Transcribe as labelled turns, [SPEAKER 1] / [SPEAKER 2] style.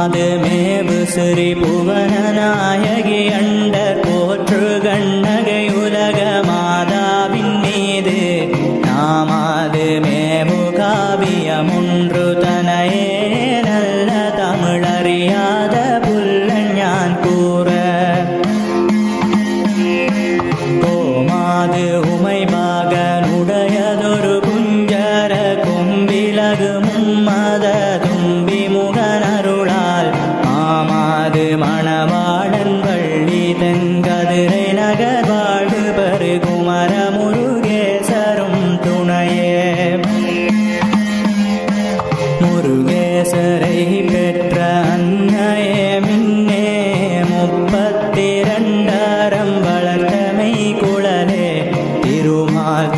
[SPEAKER 1] மாது மேவு சிறி புவனநாயகி அண்டர் போற்று கண்ணகை உலக மாதாவின் மீது நாமாது மேவு காவியமொன்று தனையே நல்ல தமிழறியாத புல்லஞான் கூற கோமாது உமைபாகனுடையதொரு குஞ்சர கொம்பிலகு மும்மத தும்பி முகனருளால் ஆமாது மணவாளன் வள்ளி தென்கதிரை நகர் வாழ்வு பருகுமர முருகேசரும் துணையே முருகேசரை பெற்ற அன்னையே மின்னே 32 வளர்த்தமை குழலே திருமால்